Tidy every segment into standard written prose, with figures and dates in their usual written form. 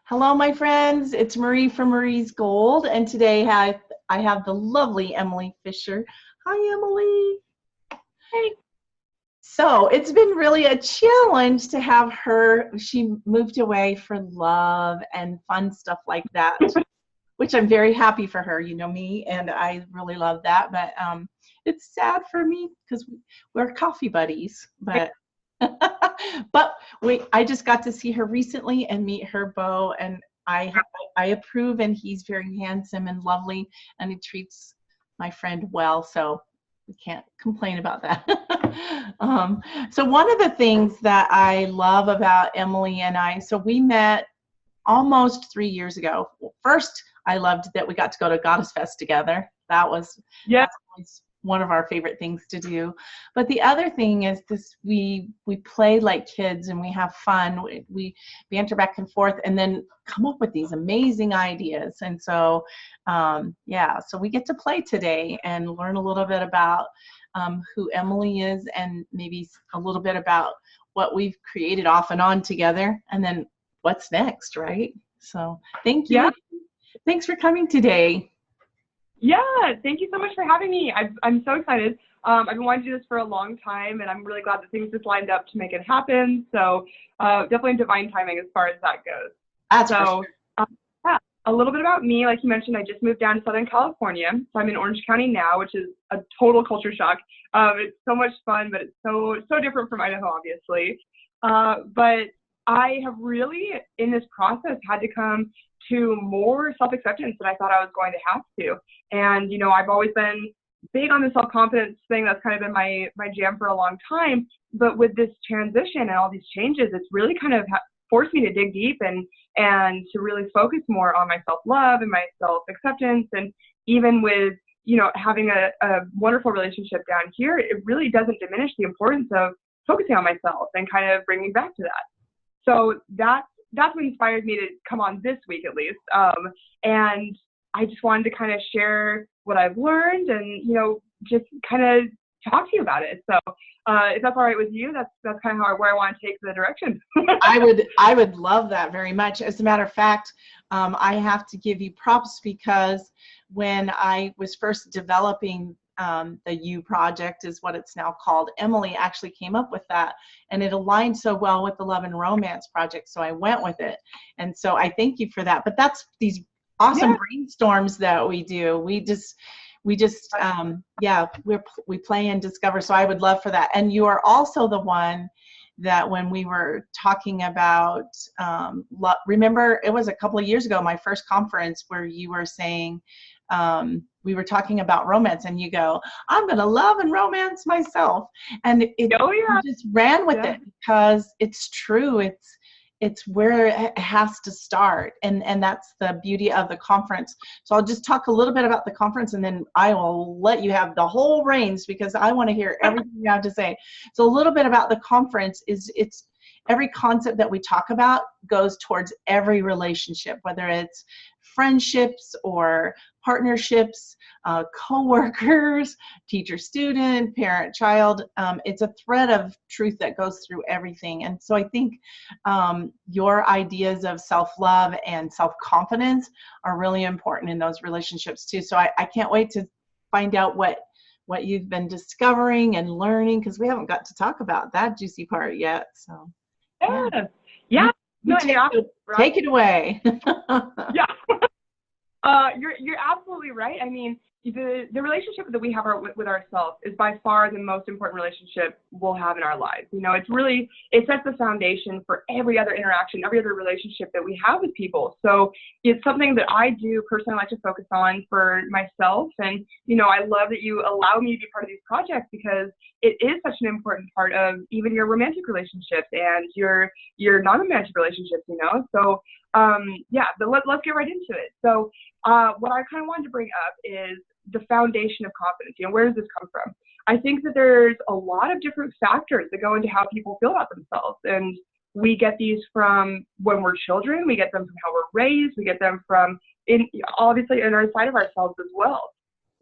Hello, my friends. It's Marie from Marie's Gold, and today I have the lovely Emily Fisher. Hi, Emily. Hey. So it's been really a challenge to have her. She moved away for love and fun stuff like that, which I'm very happy for her. You know me, and I really love that. But it's sad for me because we're coffee buddies. But I just got to see her recently and meet her beau, and I I approve, and he's very handsome and lovely, and he treats my friend well, so we can't complain about that. So one of the things that I love about Emily and I, so we met almost 3 years ago. Well, first, I loved that we got to go to Goddess Fest together. Yeah. That's always one of our favorite things to do. But the other thing is this: we play like kids and we have fun. We banter back and forth, and then come up with these amazing ideas. And so, yeah, so we get to play today and learn a little bit about who Emily is, and maybe a little bit about what we've created off and on together, and then what's next, right? So thank Yeah. you. Thanks for coming today. Yeah. Thank you so much for having me. I'm so excited. I've been wanting to do this for a long time, and I'm really glad that things just lined up to make it happen. So definitely divine timing as far as that goes. That's for So sure. yeah, a little bit about me. Like you mentioned, I just moved down to Southern California. So I'm in Orange County now, which is a total culture shock. It's so much fun, but it's so different from Idaho, obviously. But I have really, in this process, had to come to more self-acceptance than I thought I was going to have to. And, I've always been big on the self-confidence thing. That's kind of been my jam for a long time. But with this transition and all these changes, it's really kind of forced me to dig deep and to really focus more on my self-love and my self-acceptance. And even with, having a wonderful relationship down here, it really doesn't diminish the importance of focusing on myself and kind of bringing me back to that. So that's what inspired me to come on this week, at least. And I just wanted to kind of share what I've learned and, just kind of talk to you about it. So if that's all right with you, that's kind of where I want to take the direction. I would love that very much. As a matter of fact, I have to give you props because when I was first developing the U project, is what it's now called, Emily actually came up with that, and it aligned so well with the Love and Romance project, so I went with it. And so I thank you for that. But that's these awesome Yeah. brainstorms that we do. We just yeah, we play and discover. So I would love for that. And you are also the one that when we were talking about remember, it was a couple of years ago, my first conference, where you were saying, we were talking about romance, and you go, I'm going to love and romance myself. And Oh, yeah. you just ran with Yeah. it because it's true. It's where it has to start. And that's the beauty of the conference. So I'll just talk a little bit about the conference, and then I will let you have the whole reins because I want to hear everything you have to say. So a little bit about the conference is it's every concept that we talk about goes towards every relationship, whether it's friendships or partnerships, co-workers, teacher-student, parent-child. It's a thread of truth that goes through everything. And so I think your ideas of self-love and self-confidence are really important in those relationships too. So I can't wait to find out what you've been discovering and learning, because we haven't got to talk about that juicy part yet. So yeah, Yeah. Yeah. No, and take it away. yeah. You're absolutely right. I mean, the relationship that we have with ourselves is by far the most important relationship we'll have in our lives. It sets the foundation for every other interaction, every other relationship that we have with people. So it's something that I do personally like to focus on for myself. And, I love that you allow me to be part of these projects because it is such an important part of even your romantic relationships and your non-romantic relationships. So yeah, but let's get right into it. So what I kind of wanted to bring up is the foundation of confidence. Where does this come from? I think that there's a lot of different factors that go into how people feel about themselves. And we get these from when we're children. We get them from how we're raised. We get them from, obviously, in our side of ourselves as well.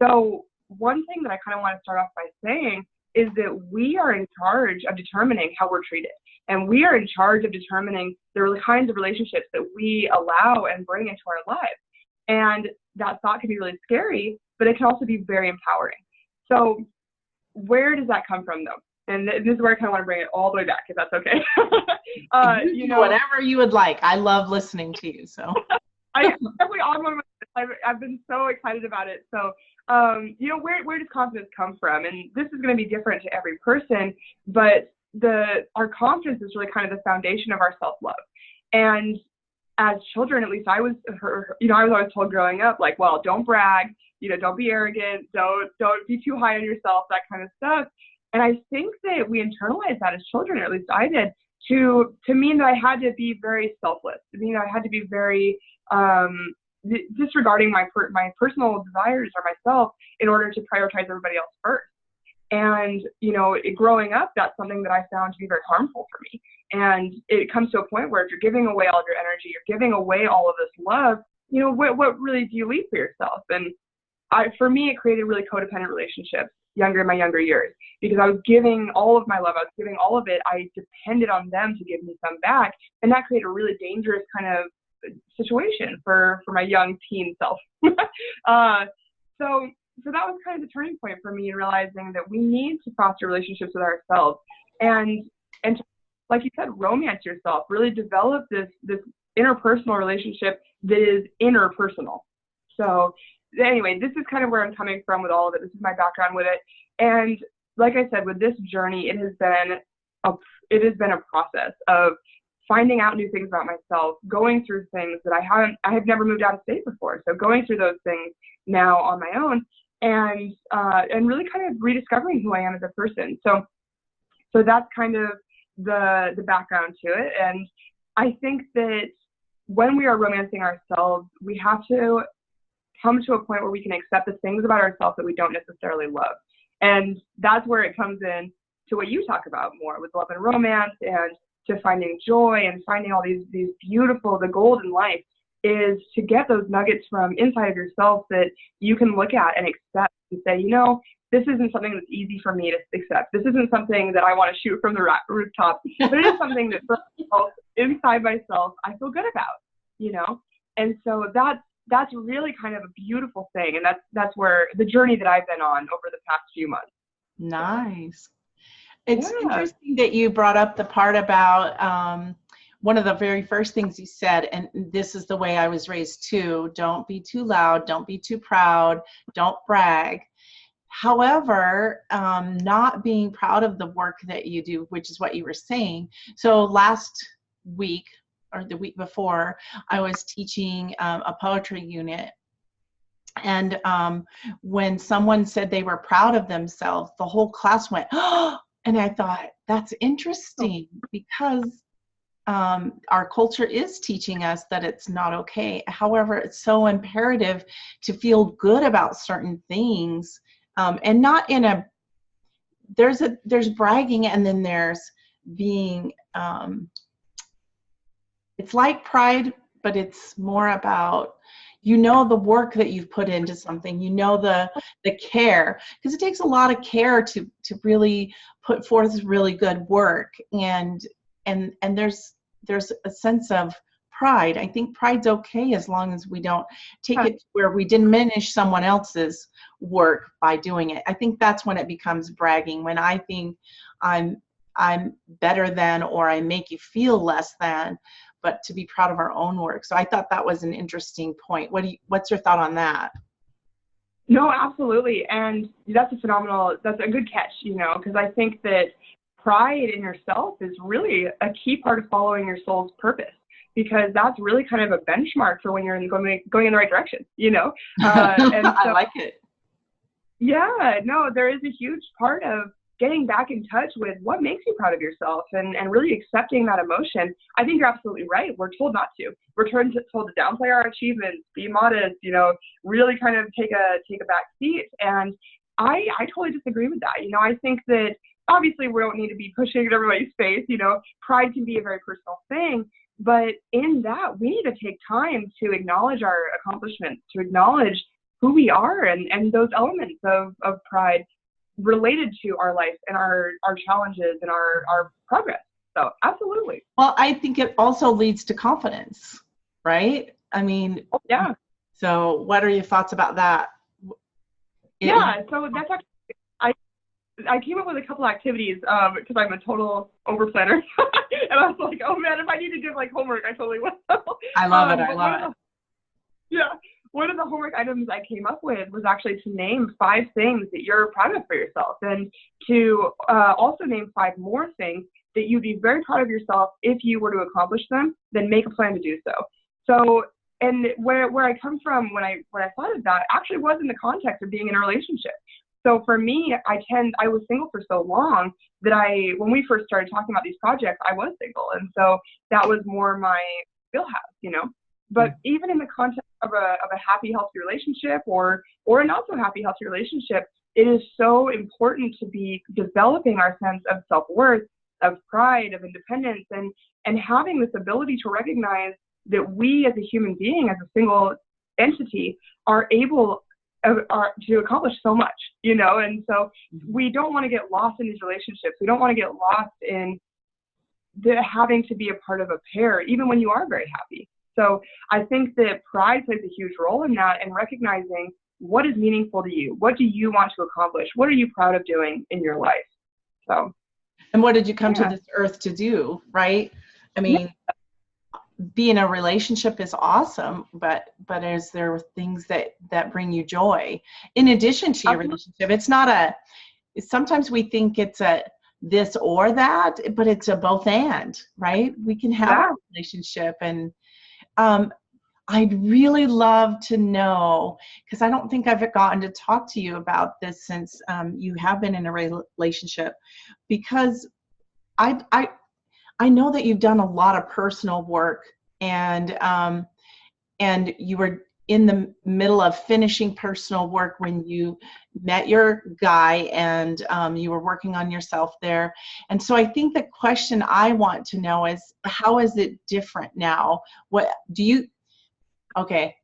So one thing that I kind of want to start off by saying is that we are in charge of determining how we're treated. And we are in charge of determining the kinds of relationships that we allow and bring into our lives. And that thought can be really scary, but it can also be very empowering. So where does that come from, though? And this is where I kind of want to bring it all the way back, if that's okay. You know, whatever you would like. I love listening to you. So I definitely on one of my, I've been so excited about it. So, you know, where does confidence come from? And this is going to be different to every person, but our confidence is really kind of the foundation of our self-love. And as children, at least I was always told growing up, like, well, don't brag, you know, don't be arrogant, don't be too high on yourself, that kind of stuff. And I think that we internalized that as children, or at least I did, to mean that I had to be very selfless, to mean I had to be very disregarding my personal desires or myself in order to prioritize everybody else first. And, you know, growing up, that's something that I found to be very harmful for me. And it comes to a point where if you're giving away all of your energy, you're giving away all of this love, you know, what really do you leave for yourself? And for me, it created really codependent relationships in my younger years, because I was giving all of my love, I was giving all of it. I depended on them to give me some back. And that created a really dangerous kind of situation for my young teen self. So that was kind of the turning point for me in realizing that we need to foster relationships with ourselves and to, like you said, romance yourself, really develop this interpersonal relationship that is interpersonal. So anyway, this is kind of where I'm coming from with all of it. This is my background with it. And like I said, with this journey, it has been a process of finding out new things about myself, going through things that I have never moved out of state before. So going through those things now on my own, and really kind of rediscovering who I am as a person. So that's kind of the background to it. And I think that when we are romancing ourselves, we have to come to a point where we can accept the things about ourselves that we don't necessarily love. And that's where it comes in to what you talk about more with love and romance, and to finding joy and finding all these beautiful, the gold in life is to get those nuggets from inside of yourself that you can look at and accept and say, you know, this isn't something that's easy for me to accept. This isn't something that I want to shoot from the rooftop, but it is something that for myself, inside myself, I feel good about, you know? And so that's really kind of a beautiful thing. And that's where the journey that I've been on over the past few months. Nice. It's interesting that you brought up the part about one of the very first things you said, and this is the way I was raised too: don't be too loud, don't be too proud, don't brag. However, not being proud of the work that you do, which is what you were saying. So last week or the week before, I was teaching a poetry unit. And when someone said they were proud of themselves, the whole class went, oh, and I thought, that's interesting, because our culture is teaching us that it's not okay. However, it's so imperative to feel good about certain things, and not in a, there's bragging, and then there's being, it's like pride, but it's more about, you know, the work that you've put into something, you know, the care, because it takes a lot of care to really put forth really good work, and there's a sense of pride. I think pride's okay as long as we don't take it where we diminish someone else's work by doing it. I think that's when it becomes bragging, when I think I'm better than, or I make you feel less than, but to be proud of our own work. So I thought that was an interesting point. What's your thought on that? No, absolutely. And that's a good catch, you know, because I think that pride in yourself is really a key part of following your soul's purpose, because that's really kind of a benchmark for when you're going in the right direction, you know? And so, I like it. Yeah, no, there is a huge part of getting back in touch with what makes you proud of yourself, and really accepting that emotion. I think you're absolutely right. We're told not to. We're told to downplay our achievements, be modest, you know, really kind of take a back seat. And I totally disagree with that. You know, I think that obviously we don't need to be pushing in everybody's face. You know, pride can be a very personal thing, but in that we need to take time to acknowledge our accomplishments, to acknowledge who we are, and those elements of pride related to our life and our challenges and our progress. So absolutely. Well, I think it also leads to confidence, right? I mean, Oh, yeah. so what are your thoughts about that? Yeah. So that's actually, I came up with a couple activities because I'm a total over planner. And I was like, oh man, if I need to give like homework, I totally will. I love it. I But love it. yeah, one of the homework items I came up with was actually to name 5 things that you're proud of for yourself, and to also name 5 more things that you'd be very proud of yourself if you were to accomplish them, then make a plan to do so. So, and where I come from when I thought of that actually was in the context of being in a relationship. So for me, I was single for so long that when we first started talking about these projects, I was single. And so that was more my wheelhouse. But even in the context of a happy, healthy relationship or a not so happy, healthy relationship, it is so important to be developing our sense of self-worth, of pride, of independence, and having this ability to recognize that we as a human being, as a single entity, are able to accomplish so much, and so we don't want to get lost in these relationships. We don't want to get lost in having to be a part of a pair, even when you are very happy. So I think that pride plays a huge role in that, and recognizing what is meaningful to you. What do you want to accomplish? What are you proud of doing in your life? So. And what did you come to this earth to do, right? I mean, being in a relationship is awesome, but is there things that bring you joy in addition to your relationship? It's not sometimes we think it's a this or that, but it's a both and, right? We can have a relationship, and I'd really love to know, because I don't think I've gotten to talk to you about this since you have been in a relationship, because I know that you've done a lot of personal work, and you were in the middle of finishing personal work when you met your guy, and you were working on yourself there. And so I think the question I want to know is, how is it different now? What do you? Okay,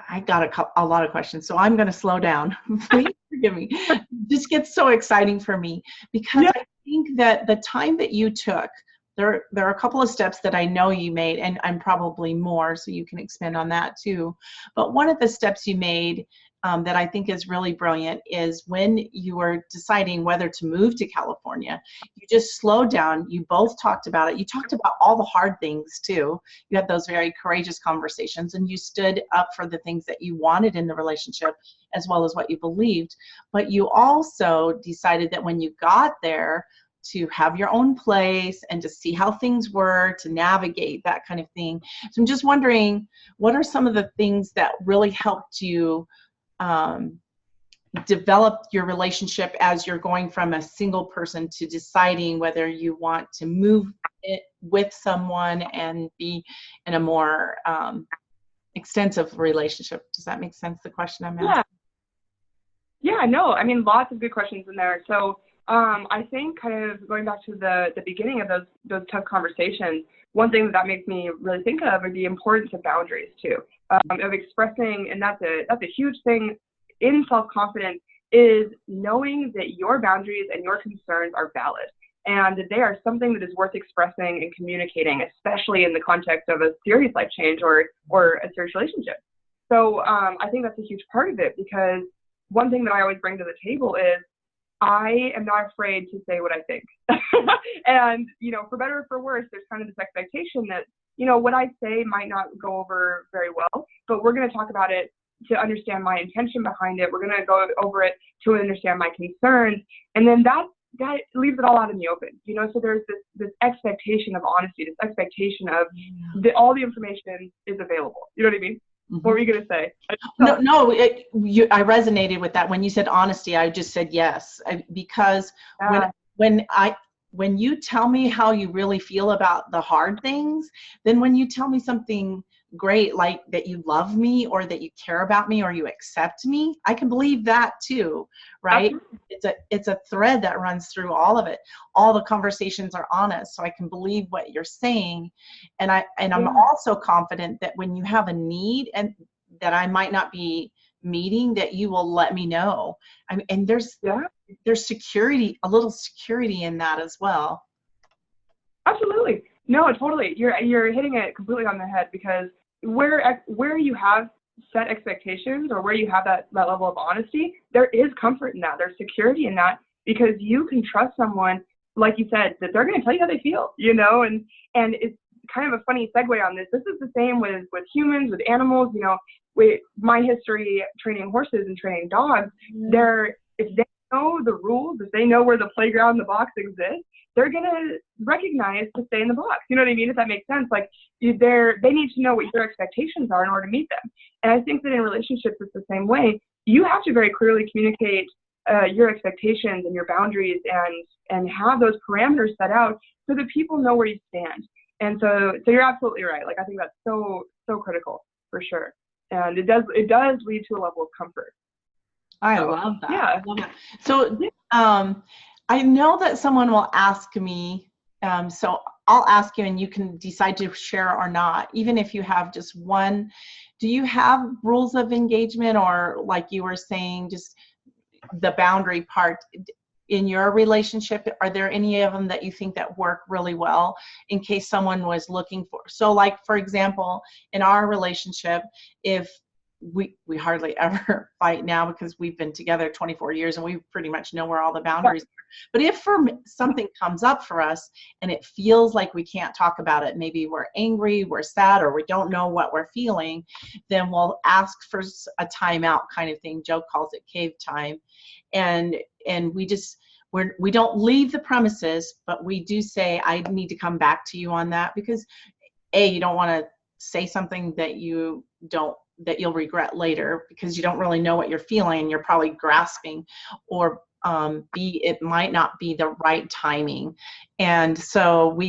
I got a lot of questions, so I'm going to slow down. Please forgive me. This gets so exciting for me, because I think that the time that you took, there are a couple of steps that I know you made, and I'm probably more, so you can expand on that too. But one of the steps you made that I think is really brilliant is when you were deciding whether to move to California, you just slowed down. You both talked about it. You talked about all the hard things too. You had those very courageous conversations, and you stood up for the things that you wanted in the relationship as well as what you believed. But you also decided that when you got there, to have your own place and to see how things were, to navigate that kind of thing. So I'm just wondering, what are some of the things that really helped you develop your relationship as you're going from a single person to deciding whether you want to move it with someone and be in a more extensive relationship? Does that make sense, the question I'm asking? Yeah, no, I mean, lots of good questions in there. So I think kind of going back to the beginning of those tough conversations, one thing that makes me really think of is the importance of boundaries too, of expressing, and that's a huge thing in self-confidence, is knowing that your boundaries and your concerns are valid, and that they are something that is worth expressing and communicating, especially in the context of a serious life change or a serious relationship. So I think that's a huge part of it, because one thing that I always bring to the table is I am not afraid to say what I think. And, for better or for worse, there's kind of this expectation that, what I say might not go over very well, but we're going to talk about it to understand my intention behind it. We're going to go over it to understand my concerns. And then that leaves it all out in the open, so there's this expectation of honesty, this expectation of all the information is available. You know what I mean? Mm-hmm. What were you going to say? No, I resonated with that. When you said honesty, I just said yes, because when you tell me how you really feel about the hard things, then when you tell me something great, like that you love me or that you care about me or you accept me, I can believe that too, right? Absolutely. It's a thread that runs through all of it. All the conversations are honest, so I can believe what you're saying, and I'm also confident that when you have a need and that I might not be meeting, that you will let me know. I mean, and there's security, a little security in that as well. Absolutely. No, totally. You're hitting it completely on the head, because where you have set expectations, or where you have that level of honesty, there is comfort in that. There's security in that, because you can trust someone, like you said, that they're going to tell you how they feel, and it's kind of a funny segue on this. This is the same with humans, with animals, with my history training horses and training dogs. If they know the rules, if they know where the playground, the box exists, they're going to recognize to stay in the box. You know what I mean? If that makes sense. Like, they need to know what your expectations are in order to meet them. And I think that in relationships, it's the same way. You have to very clearly communicate your expectations and your boundaries, and have those parameters set out so that people know where you stand. And so you're absolutely right. Like, I think that's so critical, for sure. And it does lead to a level of comfort. I love that. Yeah. I love that. So, I know that someone will ask me, so I'll ask you and you can decide to share or not, even if you have just one. Do you have rules of engagement, or, like you were saying, just the boundary part in your relationship? Are there any of them that you think that work really well in case someone was looking for? So, like, for example, in our relationship, if we hardly ever fight now, because we've been together 24 years and we pretty much know where all the boundaries are. But if something comes up for us and it feels like we can't talk about it, maybe we're angry, we're sad, or we don't know what we're feeling, then we'll ask for a timeout kind of thing. Joe calls it cave time. And we don't leave the premises, but we do say, I need to come back to you on that, because you don't want to say something that you'll regret later, because you don't really know what you're feeling and you're probably grasping, or B, it might not be the right timing. And so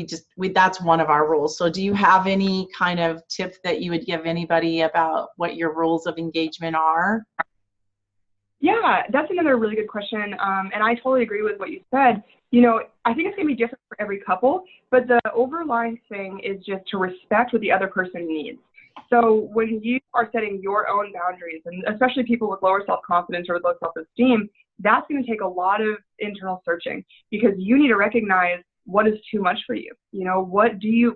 that's one of our rules. So do you have any kind of tip that you would give anybody about what your rules of engagement are? Yeah, that's another really good question. And I totally agree with what you said. I think it's going to be different for every couple, but the overlying thing is just to respect what the other person needs. So when you are setting your own boundaries, and especially people with lower self-confidence or with low self-esteem, that's going to take a lot of internal searching, because you need to recognize what is too much for you. What do you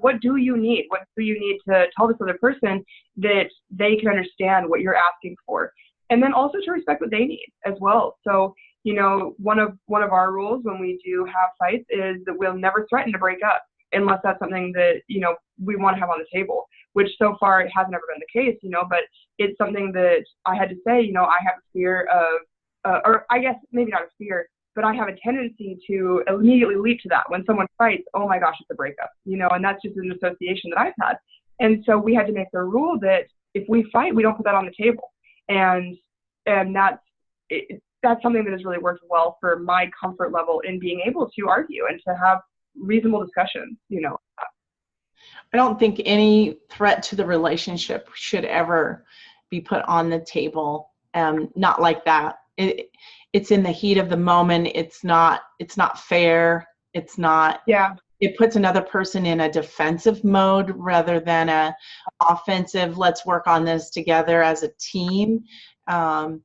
need? What do you need to tell this other person that they can understand what you're asking for? And then also to respect what they need as well. So, one of our rules when we do have fights is that we'll never threaten to break up unless that's something that, we want to have on the table, which so far it has never been the case, but it's something that I had to say, I have a fear of, or I guess maybe not a fear, but I have a tendency to immediately leap to that. When someone fights, oh my gosh, it's a breakup, and that's just an association that I've had. And so we had to make the rule that if we fight, we don't put that on the table. And that's something that has really worked well for my comfort level in being able to argue and to have reasonable discussions, I don't think any threat to the relationship should ever be put on the table. Not like that. It's in the heat of the moment. It's not fair. It's not. Yeah. It puts another person in a defensive mode rather than a offensive, let's work on this together as a team. And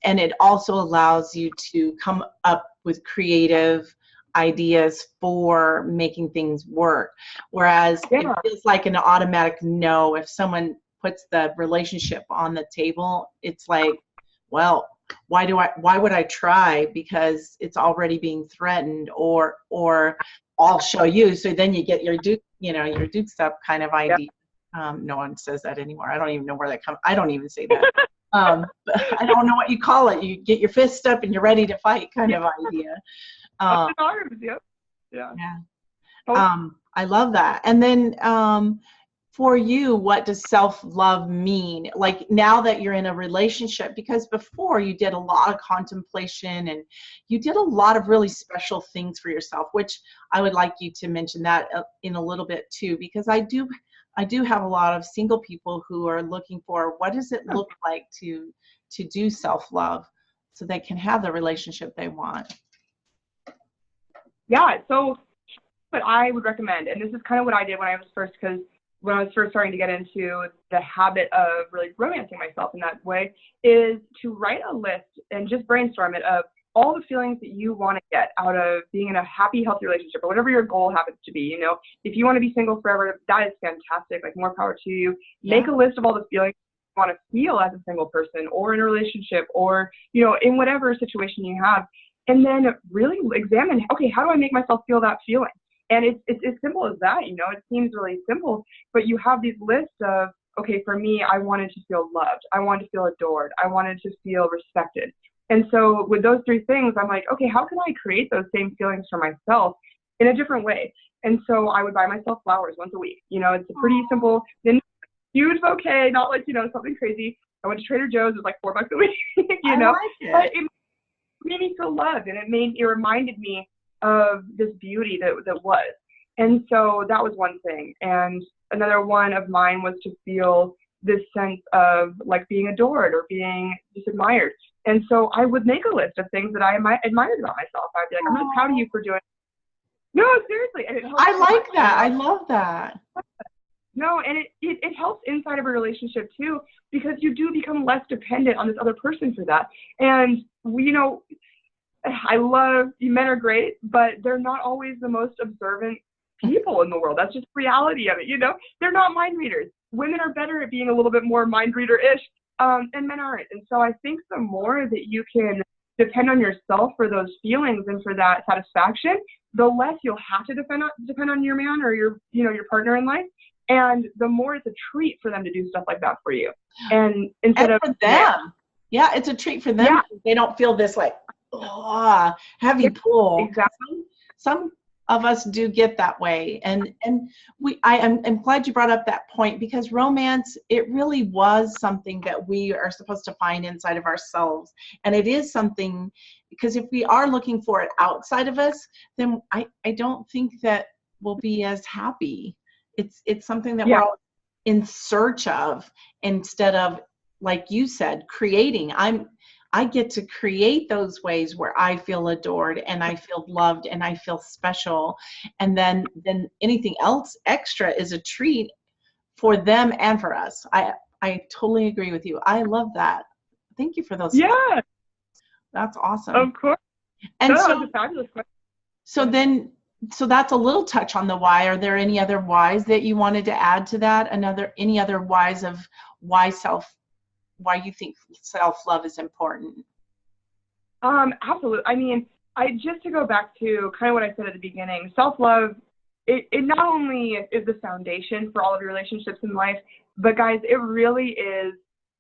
it also allows you to come up with creative ideas for making things work. Whereas it feels like an automatic no. If someone puts the relationship on the table, it's like, well, why would I try? Because it's already being threatened, or I'll show you. So then you get your dukes up kind of idea. No one says that anymore. I don't even know where that comes. I don't even say that. But I don't know what you call it. You get your fist up and you're ready to fight kind of idea. Yeah. I love that. And then for you, what does self-love mean? Like, now that you're in a relationship, because before you did a lot of contemplation and you did a lot of really special things for yourself, which I would like you to mention that in a little bit too, because I do have a lot of single people who are looking for, what does it look like to do self-love so they can have the relationship they want? Yeah, so what I would recommend, and this is kind of what I did when I was first starting to get into the habit of really romancing myself in that way, is to write a list and just brainstorm it of all the feelings that you want to get out of being in a happy, healthy relationship, or whatever your goal happens to be. You know, if you want to be single forever, that is fantastic. Like, more power to you. Yeah. Make a list of all the feelings you want to feel as a single person, or in a relationship, or, you know, in whatever situation you have. And then really examine, okay, how do I make myself feel that feeling? And it's as simple as that. You know, it seems really simple, but you have these lists of, okay, for me, I wanted to feel loved. I wanted to feel adored. I wanted to feel respected. And so with those three things, I'm like, okay, how can I create those same feelings for myself in a different way? And so I would buy myself flowers once a week. You know, it's a pretty simple, then huge bouquet, not like, you know, something crazy. I went to Trader Joe's, it was like $4 a week, you know, but it made me feel loved, and it reminded me of this beauty that was. And so that was one thing. And another one of mine was to feel this sense of like being adored or being just admired. And so I would make a list of things that I admired about myself. I'd be like, I'm really proud of you for doing. No, seriously. And it helps. I like that. I love that. No, and it helps inside of a relationship too, because you do become less dependent on this other person for that. And you know, I love, men are great, but they're not always the most observant people in the world. That's just the reality of it. You know, they're not mind readers. Women are better at being a little bit more mind reader-ish, and men aren't. And so I think the more that you can depend on yourself for those feelings and for that satisfaction, the less you'll have to depend on your man or your partner in life. And the more it's a treat for them to do stuff like that for you. And instead of for them, yeah, it's a treat for them. Yeah. They don't feel this like, heavy pull. Exactly. Some of us do get that way. And I'm glad you brought up that point, because romance, it really was something that we are supposed to find inside of ourselves. And it is something, because if we are looking for it outside of us, then I don't think that we'll be as happy. It's something that we're all in search of, instead of, like you said, creating. I get to create those ways where I feel adored and I feel loved and I feel special. And then anything else extra is a treat for them and for us. I totally agree with you. I love that. Thank you for those. Yeah. That's awesome. Of course. And that was a fabulous question. So that's a little touch on the why. Are there any other whys that you wanted to add to that? Any other whys of why you think self-love is important? Absolutely. I mean, just to go back to kind of what I said at the beginning, self-love, it not only is the foundation for all of your relationships in life, but guys, it really is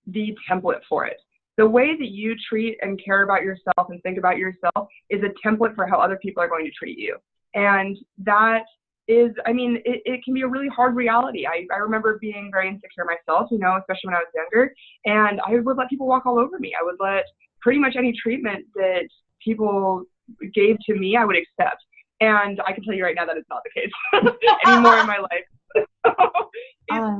the template for it. The way that you treat and care about yourself and think about yourself is a template for how other people are going to treat you. And that is, I mean, it can be a really hard reality. I remember being very insecure myself, you know, especially when I was younger, and I would let people walk all over me. I would let pretty much any treatment that people gave to me, I would accept. And I can tell you right now that it's not the case anymore in my life.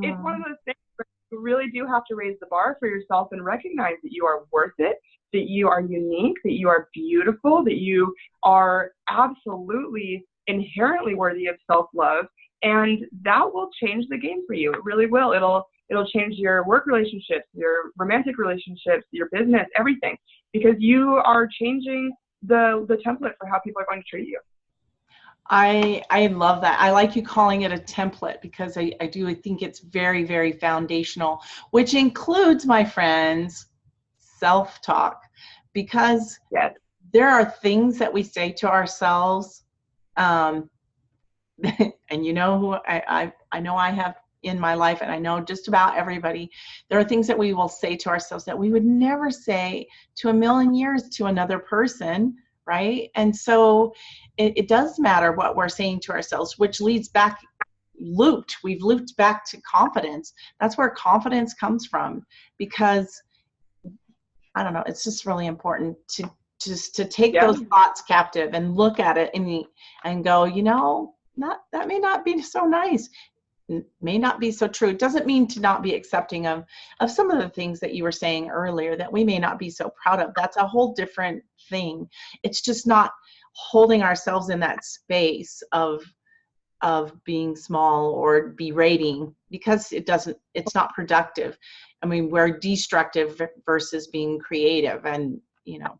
It's one of those things where you really do have to raise the bar for yourself and recognize that you are worth it, that you are unique, that you are beautiful, that you are absolutely inherently worthy of self-love, and that will change the game for you. It really will. It'll change your work relationships, your romantic relationships, your business, everything, because you are changing the template for how people are going to treat you. I love that. I like you calling it a template, because I do think it's very, very foundational, which includes, my friends, self-talk, because there are things that we say to ourselves, and you know who I know I have in my life, and I know just about everybody, there are things that we will say to ourselves that we would never say to a million years to another person, right? And so it does matter what we're saying to ourselves, which leads back, we've looped back to confidence. That's where confidence comes from, because I don't know, it's just really important to take those thoughts captive and look at it and go, you know, that may not be so nice, may not be so true. It doesn't mean to not be accepting of some of the things that you were saying earlier that we may not be so proud of. That's a whole different thing. It's just not holding ourselves in that space of being small or berating, because it's not productive. I mean, we're destructive versus being creative, and you know.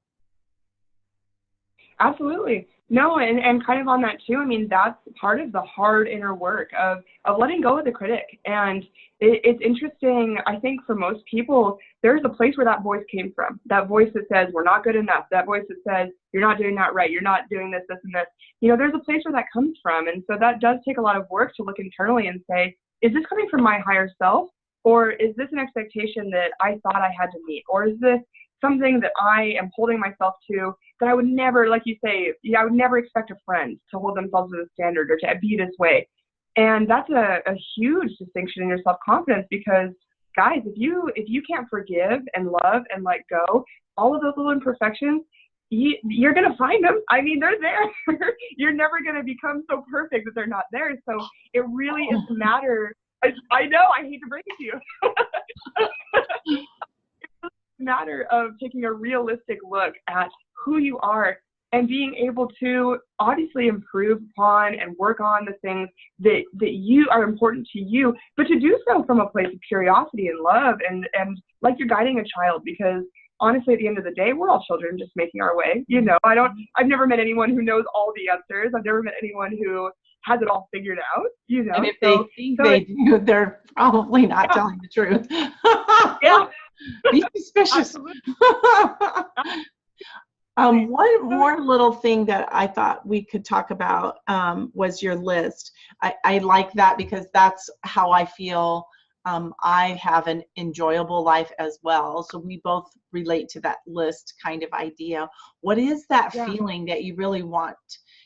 Absolutely. No, and kind of on that too, I mean, that's part of the hard inner work of letting go of the critic. And it's interesting, I think for most people, there's a place where that voice came from. That voice that says, we're not good enough. That voice that says, you're not doing that right. You're not doing this, this, and this. You know, there's a place where that comes from. And so that does take a lot of work to look internally and say, is this coming from my higher self? Or is this an expectation that I thought I had to meet? Or is this something that I am holding myself to that I would never, like you say, I would never expect a friend to hold themselves to the standard or to be this way. And that's a huge distinction in your self-confidence, because guys, if you can't forgive and love and let go, all of those little imperfections, you're going to find them. I mean, they're there. You're never going to become so perfect that they're not there. So it really is a matter. I know, I hate to break it to you. Matter of taking a realistic look at who you are and being able to obviously improve upon and work on the things that you are important to you, but to do so from a place of curiosity and love and like you're guiding a child, because honestly, at the end of the day, we're all children just making our way. You know, I've never met anyone who knows all the answers. I've never met anyone who has it all figured out, you know. And if they think they do, they're probably not telling the truth. Yeah. Be suspicious. One more little thing that I thought we could talk about was your list. I like that because that's how I feel I have an enjoyable life as well. So we both relate to that list kind of idea. What is that feeling that you really want?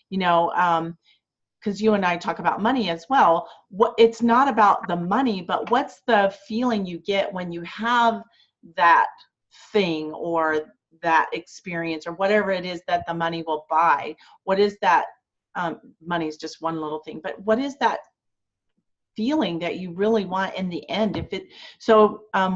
You know, because you and I talk about money as well. It's not about the money, but what's the feeling you get when you have that thing or that experience or whatever it is that the money will buy? What is that? Money is just one little thing, but what is that feeling that you really want in the end?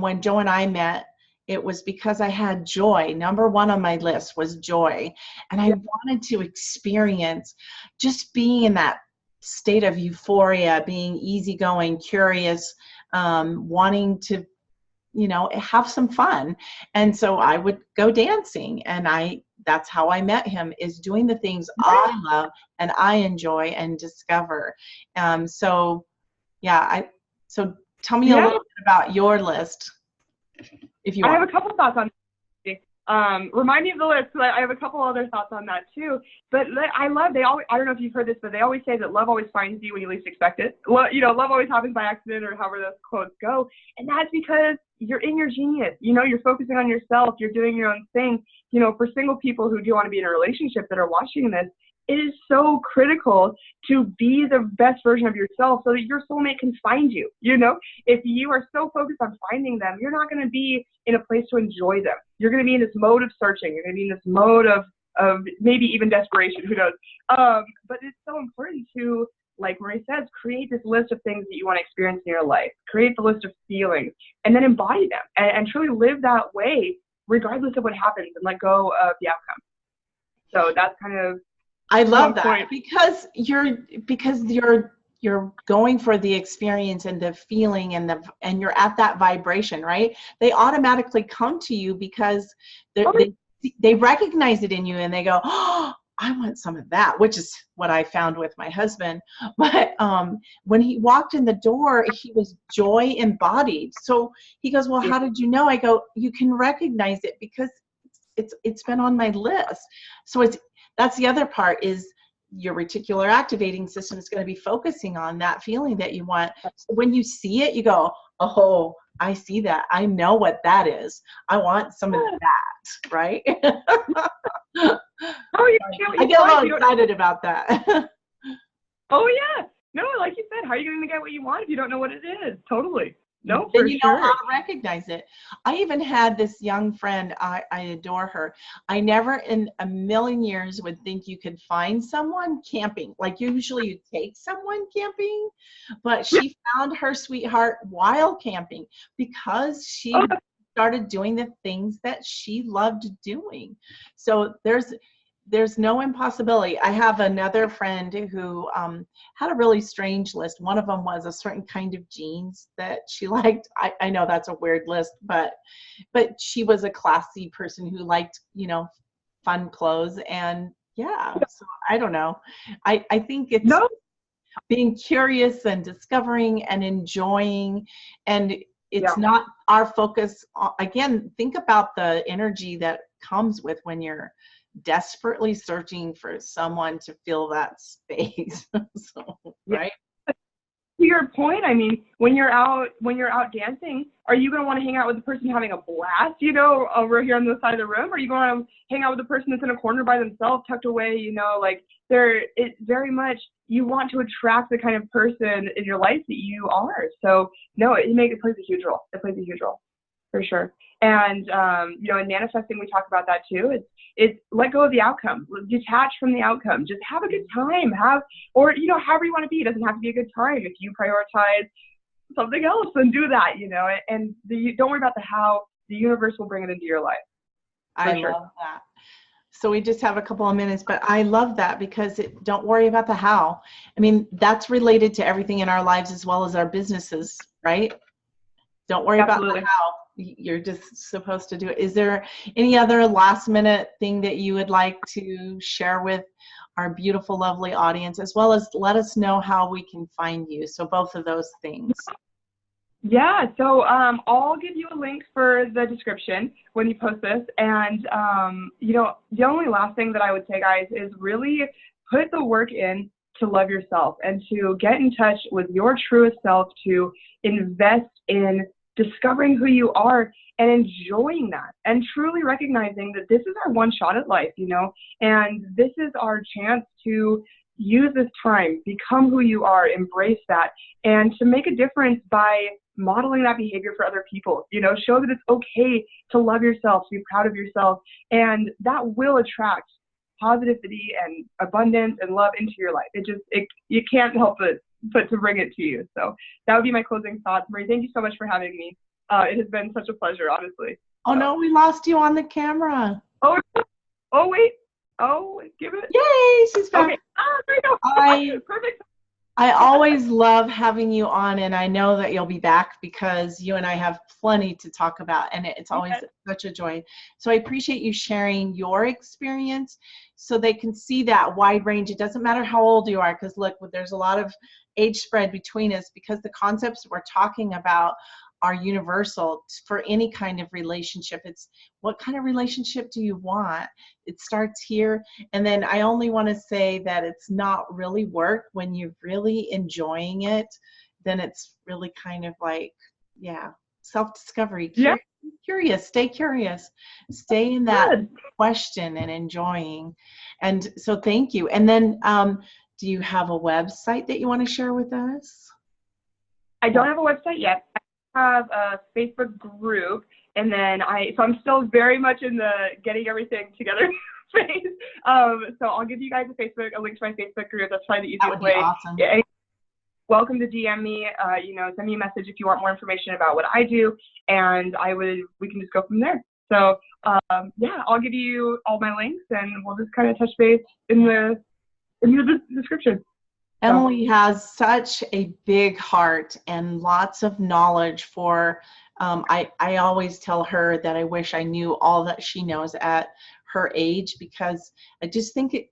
When Joe and I met, it was because I had joy. Number one on my list was joy. And I wanted to experience just being in that state of euphoria, being easygoing, curious, wanting to, you know, have some fun. And so I would go dancing, and that's how I met him, is doing the things I love and I enjoy and discover. So tell me a little bit about your list, if you want. I have a couple thoughts on remind me of the list, because I have a couple other thoughts on that too. But I love, I don't know if you've heard this, but they always say that love always finds you when you least expect it. You know, love always happens by accident, or however those quotes go. And that's because you're in your genius. You know, you're focusing on yourself. You're doing your own thing. You know, for single people who do want to be in a relationship that are watching this, it is so critical to be the best version of yourself so that your soulmate can find you. You know, if you are so focused on finding them, you're not going to be in a place to enjoy them. You're going to be in this mode of searching. You're going to be in this mode of maybe even desperation. Who knows? But it's so important to, like Marie says, create this list of things that you want to experience in your life. Create the list of feelings and then embody them and truly live that way regardless of what happens, and let go of the outcome. So that's kind of, I love that, because you're going for the experience and the feeling and you're at that vibration, right? They automatically come to you because they recognize it in you, and they go, oh, I want some of that, which is what I found with my husband. But when he walked in the door, he was joy embodied. So he goes, well, how did you know? I go, you can recognize it because it's been on my list. So that's the other part, is your reticular activating system is going to be focusing on that feeling that you want. So when you see it, you go, oh, I see that. I know what that is. I want some of that, right? I get a little excited about that. Oh, yeah. No, like you said, how are you going to get what you want if you don't know what it is? Totally. No, then you know how to recognize it. I even had this young friend, I adore her. I never in a million years would think you could find someone camping. Like usually you take someone camping, but she found her sweetheart while camping because she started doing the things that she loved doing. So there's no impossibility. I have another friend who had a really strange list. One of them was a certain kind of jeans that she liked. I know that's a weird list, but she was a classy person who liked, you know, fun clothes, and yeah. So I don't know. I think it's No, being curious and discovering and enjoying, and yeah, it's not our focus. Again, think about the energy that comes with when you're desperately searching for someone to fill that space. So, yeah. right? To your point, I mean, when you're out dancing, are you going to want to hang out with the person having a blast, over here on the side of the room? Or are you going to hang out with the person that's in a corner by themselves, tucked away, like it's very much, you want to attract the kind of person in your life that you are. So no, it plays a huge role. It plays a huge role for sure. And, in manifesting, we talk about that too. It's let go of the outcome, detach from the outcome, just have a good time, or, however you want to be. It doesn't have to be a good time. If you prioritize something else, then do that, and don't worry about the how. The universe will bring it into your life. I For sure. love that. So we just have a couple of minutes, but I love that because don't worry about the how. I mean, that's related to everything in our lives as well as our businesses, right? Don't worry about the Absolutely. how. You're just supposed to do it. Is there any other last minute thing that you would like to share with our beautiful, lovely audience, as well as let us know how we can find you? So both of those things. Yeah, so I'll give you a link for the description when you post this. And, the only last thing that I would say, guys, is really put the work in to love yourself and to get in touch with your truest self, to invest in discovering who you are and enjoying that, and truly recognizing that this is our one shot at life, and this is our chance to use this time, become who you are, embrace that, and to make a difference by modeling that behavior for other people. Show that it's okay to love yourself, to be proud of yourself, and that will attract positivity and abundance and love into your life. You can't help but to bring it to you. So that would be my closing thoughts. Marie, thank you so much for having me. It has been such a pleasure, honestly. Oh no, we lost you on the camera. Oh, wait. Oh, give it. Yay, she's back. Okay. There you go. Perfect. I always love having you on, and I know that you'll be back because you and I have plenty to talk about, and it's always such a joy. So I appreciate you sharing your experience so they can see that wide range. It doesn't matter how old you are, because look, there's a lot of age spread between us, because the concepts we're talking about are universal for any kind of relationship. It's what kind of relationship do you want? It starts here. And then I only want to say that it's not really work when you're really enjoying it. Then it's really kind of like, self-discovery. Yeah. Curious, stay curious, stay in that question and enjoying. And so thank you. And then do you have a website that you want to share with us? I don't have a website yet. I have a Facebook group, and then so I'm still very much in the getting everything together phase. So I'll give you guys a link to my Facebook group. That's probably the easiest That would be way. awesome. Yeah, welcome to DM me. Send me a message if you want more information about what I do, and we can just go from there. So I'll give you all my links, and we'll just kind of touch base in the description. Emily has such a big heart and lots of knowledge for, I always tell her that I wish I knew all that she knows at her age, because I just think it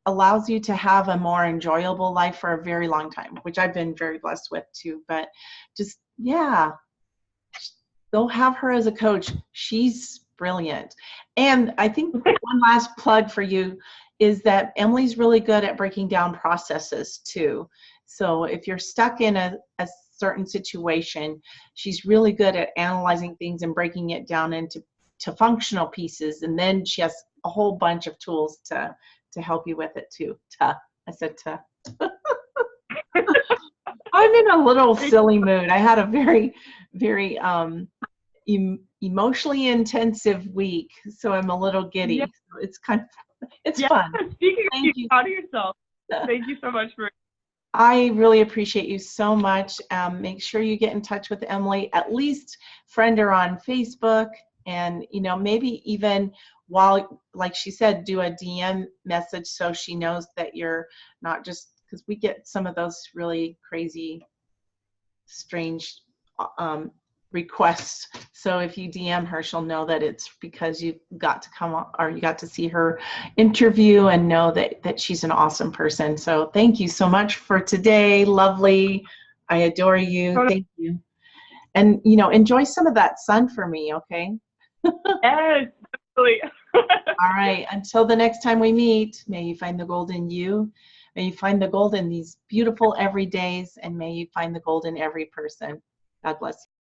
allows you to have a more enjoyable life for a very long time, which I've been very blessed with too. But just, go have her as a coach. She's brilliant. And I think one last plug for you is that Emily's really good at breaking down processes too. So if you're stuck in a certain situation, she's really good at analyzing things and breaking it down into functional pieces. And then she has a whole bunch of tools to help you with it too. I said to. I'm in a little silly mood. I had a very, very emotionally intensive week, so I'm a little giddy. Yeah. So it's kind of, it's fun. Speaking of you, proud of yourself. Thank you so much for. I really appreciate you so much. Make sure you get in touch with Emily. At least friend her on Facebook, and maybe even while, like she said, do a DM message so she knows that you're not just, because we get some of those really crazy, strange request. So if you DM her, she'll know that it's because you got to come on, or you got to see her interview and know that she's an awesome person. So thank you so much for today. Lovely. I adore you. Thank you. And, enjoy some of that sun for me, okay? Yes, absolutely. All right. Until the next time we meet, may you find the gold in you. May you find the gold in these beautiful everydays, and may you find the gold in every person. God bless you.